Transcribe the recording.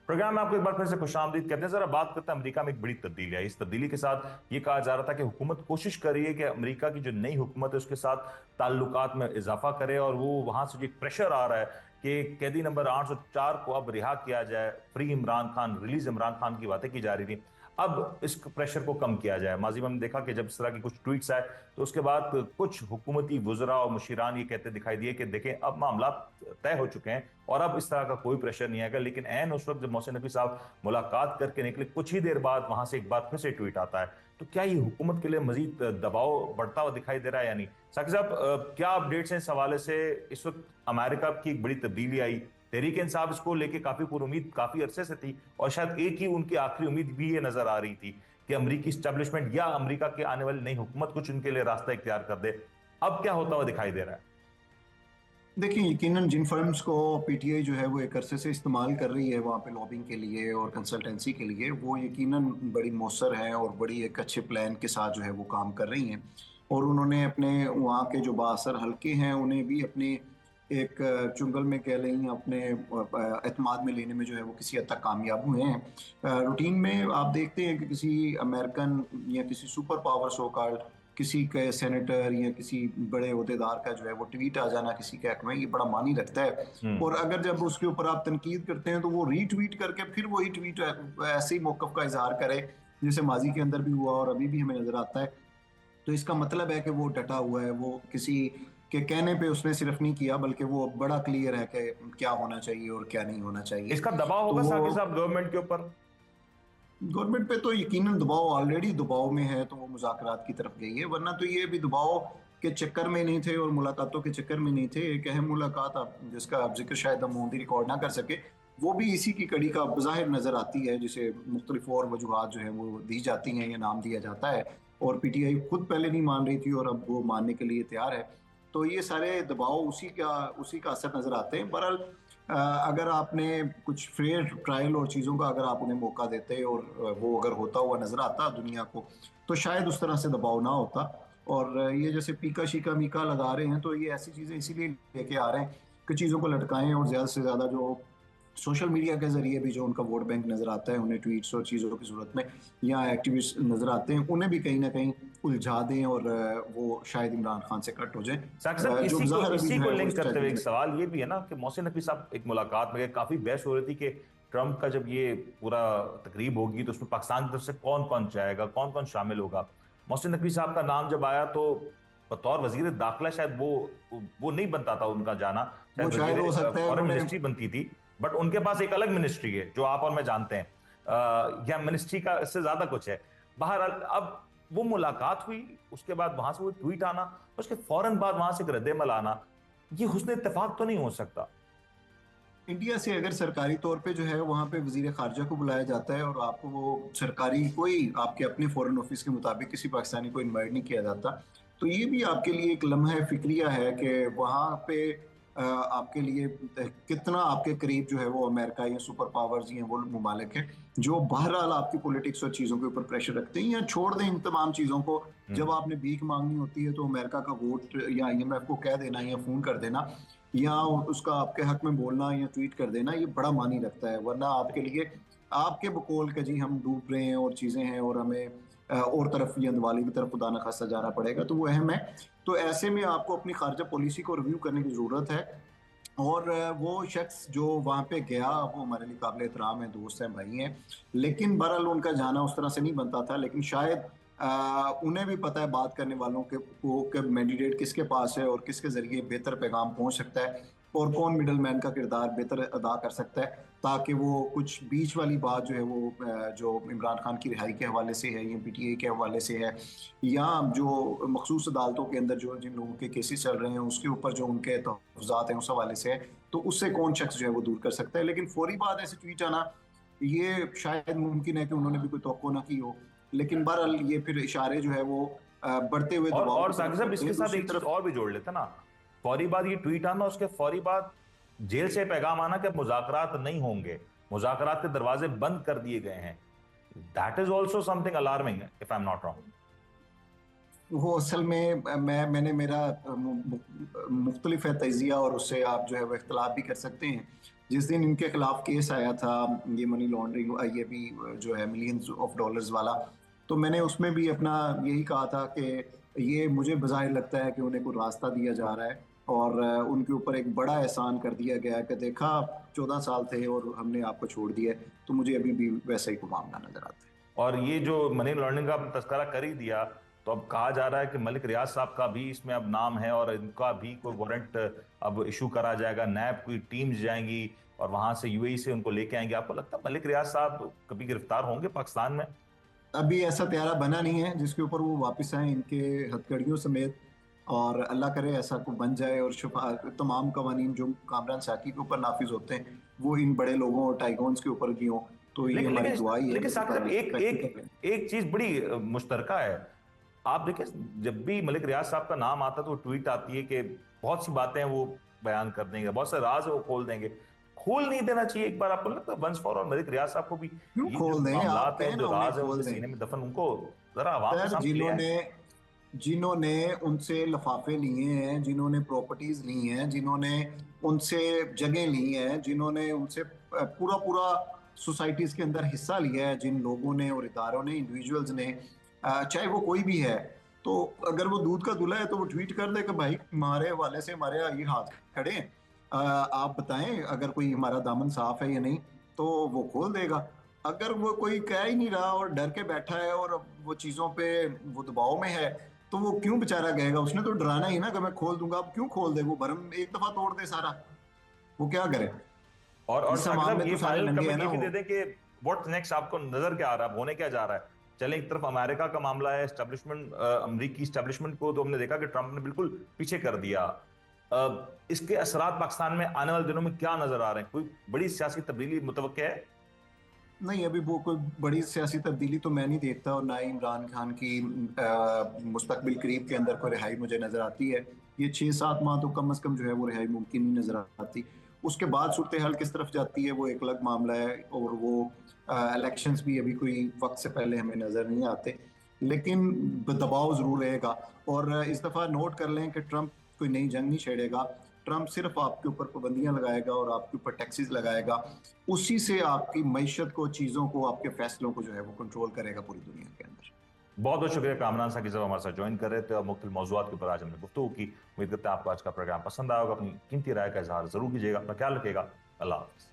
Programme में आपको एक बार फिर से खुशामदीद कहते हैं। जरा बात करते हैं, अमेरिका में एक बड़ी तब्दीली आई। इस तब्दीली के साथ ये कहा जा रहा था कि हुकूमत कोशिश कर रही है कि अमेरिका की जो नई हुकूमत है उसके साथ ताल्लुकात में इजाफा करे, और वो वहां से जो एक प्रेशर आ रहा है कि कैदी नंबर 804 को अब रिहा किया जाए, फ्री इमरान खान, रिलीज इमरान खान की बातें की जा रही थी, अब इस प्रेशर को कम किया जाए। माजी में हमने देखा कि जब इस तरह की कुछ ट्वीट्स आए तो उसके बाद कुछ हुकूमती वुजरा और मुशीरान ये कहते दिखाई दिए कि देखें अब मामला तय हो चुके हैं और अब इस तरह का कोई प्रेशर नहीं आएगा। लेकिन ऐन उस वक्त जब मोहसिन नकवी साहब मुलाकात करके निकले, कुछ ही देर बाद वहां से एक बार फिर से ट्वीट आता है। तो क्या ये हुकूमत के लिए मजीद दबाव बढ़ता हुआ दिखाई दे रहा है या नहीं? साकिब साहब, क्या अपडेट्स हैं इस हवाले से? इस वक्त अमेरिका की एक बड़ी तब्दीली आई, तहरीक इंसाफ इसको लेके काफी पुरुमीद काफी अरसे से थी, और शायद एक ही उनकी आखिरी उम्मीद भी ये नजर आ रही थी कि अमरीकी स्टैब्लिशमेंट या अमेरिका के आने वाली नई हुकूमत कुछ उनके लिए रास्ता इख्तियार कर दे। अब क्या होता हुआ दिखाई दे रहा है? देखिए, यकीनन जिन फर्म्स को पीटीआई जो है वो एक अरसे से इस्तेमाल कर रही है वहाँ पे लॉबिंग के लिए और कंसल्टेंसी के लिए, वो यकीनन बड़ी मौसर हैं और बड़ी एक अच्छे प्लान के साथ जो है वो काम कर रही हैं। और उन्होंने अपने वहाँ के जो बाअसर हल्के हैं उन्हें भी अपने एक चुंगल में कह लें, अपने एतमाद में लेने में जो है वो किसी हद तक कामयाब हुए हैं। रूटीन में आप देखते हैं कि किसी अमेरिकन या किसी सुपर पावर सो कॉल्ड किसी के सेनेटर या किसी बड़े ओहदेदार का जो है वो ट्वीट आ जाना किसी के हक में, ये बड़ा मानी रखता है। हम्म। और अगर जब उसके ऊपर आप तनकीद करते हैं तो वो रीट्वीट करके फिर वही ट्वीट ऐसे ही मौकफ का इजहार करे, जैसे माजी के अंदर भी हुआ और अभी भी हमें नजर आता है। तो इसका मतलब है कि वो डटा हुआ है, वो किसी के कहने पे उसने सिर्फ नहीं किया बल्कि वो बड़ा क्लियर है कि क्या होना चाहिए और क्या नहीं होना चाहिए। इसका दबाव तो होगा वो साकिब साहब गवर्नमेंट के ऊपर? गवर्नमेंट पे तो यकीनन दबाव ऑलरेडी दबाव में है, तो वो मुज़ाकरात की तरफ गई है, वरना तो ये भी दबाव के चक्कर में नहीं थे और मुलाकातों के चक्कर में नहीं थे। एक अहम मुलाकात आप जिसका आप जिक्र शायद हम मोदी रिकॉर्ड ना कर सके, वो भी इसी की कड़ी का बज़ाहिर नजर आती है, जिसे मुख्तलिफ और वजूहात जो है वो दी जाती हैं या नाम दिया जाता है। और पीटीआई खुद पहले नहीं मान रही थी और अब वो मानने के लिए तैयार है। तो ये सारे दबाव उसी का असर नजर आते हैं। बहरहाल अगर आपने कुछ फेयर ट्रायल और चीज़ों का अगर आप उन्हें मौका देते और वो अगर होता हुआ नजर आता दुनिया को, तो शायद उस तरह से दबाव ना होता। और ये जैसे पीका शीका मीका लगा रहे हैं, तो ये ऐसी चीज़ें इसीलिए लेके आ रहे हैं कि चीज़ों को लटकाएं और ज़्यादा से ज़्यादा जो सोशल मीडिया के जरिए भी जो उनका वोट बैंक नजर आता है, उन्हें ट्वीट्स और चीज़ों की सूरत में या एक्टिविस्ट नजर आते हैं, उन्हें भी कहीं ना कहीं उलझा दें और वो शायद इमरान खान से कट हो जाए। साकिब साहब, जो इसी को ज़ाहिर अभी इसी जो को है वो लिंक करते हुए स्ट्रेटजी एक में। सवाल ये भी है ना कि मोहसिन नकवी साहब एक मुलाकात में गए, काफी बहस हो रही थी कि ट्रंप का जब ये पूरा तकरीब होगी तो उसमें पाकिस्तान की तरफ से कौन कौन जाएगा, कौन कौन शामिल होगा। मोहसिन नकवी साहब का नाम जब आया तो बतौर वजीर दाखिला शायद वो नहीं बनता था उनका जाना, वो शायद शायद हो वजीर सकता है फॉरेन उन्होंने। मिनिस्ट्री बनती थी। बट उनके पास एक अलग मिनिस्ट्री है जो आप और मैं जानते हैं, या मिनिस्ट्री का इससे ज्यादा कुछ है। बहरहाल अब वो मुलाकात हुई, उसके बाद वहां से वो ट्वीट आना, उसके फौरन बाद वहां से एक रद्देमल आना, ये हुस्न इत्तेफाक तो नहीं हो सकता? इंडिया से अगर सरकारी तौर पे जो है वहां पे वजीर खारजा को बुलाया जाता है और आपको वो सरकारी कोई आपके अपने फॉरेन ऑफिस के मुताबिक किसी पाकिस्तानी को इनवाइट नहीं किया जाता, तो ये भी आपके लिए एक लम्हा फिक्रिया है कि वहां पे आपके लिए कितना आपके करीब जो है वो अमेरिका या सुपर पावर्स या वो ममालिक हैं जो बहरहाल आपकी पॉलिटिक्स और चीज़ों के ऊपर प्रेशर रखते हैं, या छोड़ दें इन तमाम चीज़ों को। जब हम्म। आपने भीख मांगनी होती है तो अमेरिका का वोट या आईएमएफ को कह देना या फोन कर देना या उसका आपके हक में बोलना या ट्वीट कर देना, ये बड़ा मानी रखता है। वरना आपके लिए आपके बकौल के जी हम डूब रहे हैं और चीजें हैं और हमें और तरफ या दिवाली की तरफ खुदा न खास्ता जाना पड़ेगा, तो वो अहम है। तो ऐसे में आपको अपनी खारजा पॉलिसी को रिव्यू करने की जरूरत है। और वो शख्स जो वहां पे गया वो हमारे लिए काबिल एहतराम है, दोस्त हैं, भाई हैं। लेकिन बहरहाल उनका जाना उस तरह से नहीं बनता था। लेकिन शायद उन्हें भी पता है बात करने वालों के को कि मैंडेट किसके पास है और किसके जरिए बेहतर पैगाम पहुंच सकता है और कौन मिडल मैन का किरदार बेहतर अदा कर सकता है, ताकि वो कुछ बीच वाली बात जो है वो जो इमरान खान की रिहाई के हवाले से है या पीटीआई के हवाले से है या जो मखसूस अदालतों के अंदर जो जिन लोगों के केसेस चल रहे हैं उसके ऊपर जो उनके तहफ़्फ़ुज़ात हैं उस हवाले से है, तो उससे कौन शख्स जो है वो दूर कर सकता है। लेकिन फौरी बात ऐसे ट्वीट आना, ये शायद मुमकिन है कि उन्होंने भी कोई तवक्को ना की हो। लेकिन बहरहाल ये फिर इशारे जो है वो बढ़ते हुए दबाव और की साकिब तरफ साहब, करते इसके हैं साथ दूसरी एक चीज तरफ। और भी जोड़ लेते ना। फौरी बाद ये ट्वीट आना, उसके फौरी बाद जेल से पैगाम आना कि अब मुज़ाकरात नहीं होंगे, मुज़ाकरात के दरवाजे बंद कर दिए गए हैं। That is also something alarming, if I am not wrong. वो असल में मैंने मेरा मुख्तलिफ है तजिया और उससे आप जो है वो इख्तलाफ भी कर सकते हैं। जिस दिन इनके खिलाफ केस आया था, ये मनी लॉन्ड्रिंग, ये भी जो है मिलियंस ऑफ डॉलर्स वाला, तो मैंने उसमें भी अपना यही कहा था कि ये मुझे बज़ाहिर लगता है कि उन्हें कोई रास्ता दिया जा रहा है, और उनके ऊपर एक बड़ा एहसान कर दिया गया है कि देखा, 14 साल थे और हमने आपको छोड़ दिया है। तो मुझे अभी भी वैसा ही को मामला नजर आता है। और ये जो मनी लॉन्ड्रिंग का आपने तस्करा कर ही दिया, तो अब कहा जा रहा है कि मलिक रियाज साहब का भी इसमें अब नाम है और इनका भी कोई वारंट अब इशू करा जाएगा, नैब की टीम्स जाएंगी और वहां से यूएई से उनको लेके आएंगे। आपको लगता है मलिक रियाज साहब कभी गिरफ्तार होंगे पाकिस्तान में? अभी ऐसा त्यारा बना नहीं है जिसके ऊपर वो वापस आए इनके हथकड़ियों समेत, और अल्लाह करे ऐसा को बन जाए, और तमाम कवानीन जो कामरान साकी के ऊपर नाफिज होते हैं वो इन बड़े लोगों और टाइगोन्स के ऊपर भी हों। तो ये लेकिन हमारी लेकिन दुआ ही है, लेकिन मेरे साकिब साहब, ख्याल से एक प्रैक्टिकल एक है। एक चीज बड़ी मुश्तरका है। आप देखिए, जब भी मलिक रियाज साहब का नाम आता है तो ट्वीट आती है कि बहुत सी बातें वो बयान कर देंगे, बहुत से राज वो खोल देंगे। खोल नहीं देना चाहिए एक बार? आपको लगता है वंस फॉर और मलिक रियाज साहब को भी क्यों ये जो खोल दें? आप मामलात हैं, कहें जो ना उन्हें राज है खोल उनके दें। सीने में दफन, उनको जरा आवाम के सर, सामने ले आए। जिन्होंने जिन्होंने उनसे लिफाफे लिए हैं, जिन्होंने प्रॉपर्टीज ली हैं, जिन्होंने उनसे जगह ली हैं, जिन्होंने उनसे पूरा पूरा सोसाइटीज के अंदर हिस्सा लिया है, जिन लोगों ने और इदारों ने, इंडिविजुअल्स ने, चाहे वो कोई भी है, तो अगर वो दूध का दूल्हा है तो वो ट्वीट कर दे कि भाई हमारे हवाले से हमारे ये हाथ खड़े हैं, आप बताएं अगर कोई हमारा दामन साफ है या नहीं, तो वो खोल देगा। अगर वो कोई कह ही नहीं रहा और डर के बैठा है और वो चीजों पे वो दबाव में है, तो वो क्यों बेचारा गएगा? उसने तो डराना ही ना कि मैं खोल दूंगा। अब क्यों खोल दे? वो भरम एक दफा तोड़ दे सारा, वो क्या करे? और इस साकिब अवाम साहब, में ये तो सारे फाइनल नंगे हैं कमेंट ना ये भी वो। दे दें कि व्हाट्स नेक्स्ट, आपको नजर क्या आ रहा है, होने क्या जा रहा है? चलें, एक तरफ अमेरिका का मामला है, एस्टेब्लिशमेंट, अमरीकी एस्टेब्लिशमेंट को तो हमने देखा कि ट्रंप ने बिल्कुल पीछे कर दिया। इसके असरात पाकिस्तान में आने वाले दिनों में क्या नजर आ रहे हैं? कोई बड़ी सियासी तब्दीली मुतवक्के है? नहीं, अभी वो कोई बड़ी सियासी तब्दीली तो मैं नहीं देखता, और ना ही इमरान खान की मुस्तकबिल करीब के अंदर कोई रिहाई मुझे नजर आती है। ये 6-7 माह तो कम अज कम जो है वो रिहाई मुमकिन नहीं नजर आती। उसके बाद सूरत हाल किस तरफ जाती है वो एक अलग मामला है, और वो इलेक्शंस भी अभी कोई वक्त से पहले हमें नजर नहीं आते, लेकिन दबाव जरूर रहेगा। और इस दफा नोट कर लें कि ट्रंप कोई नई जंग नहीं छेड़ेगा। ट्रंप सिर्फ आपके ऊपर पाबंदियां लगाएगा और आपके ऊपर टैक्सेस लगाएगा। उसी से आपकी मईशत को, चीज़ों को, आपके फैसलों को जो है वो कंट्रोल करेगा पूरी दुनिया के अंदर। बहुत बहुत शुक्रिया कामरान साकिब साहब हमारे साथ ज्वाइन कर रहे थे और मुख्तलिफ मौजूद के ऊपर आज हमने गुफ्तगू की। उम्मीद करते हैं आपको आज का प्रोग्राम पसंद आया होगा। अपनी कीमती राय का इजहार जरूर कीजिएगा। अपना ख्याल रखिएगा। अल्लाह हाफिज़।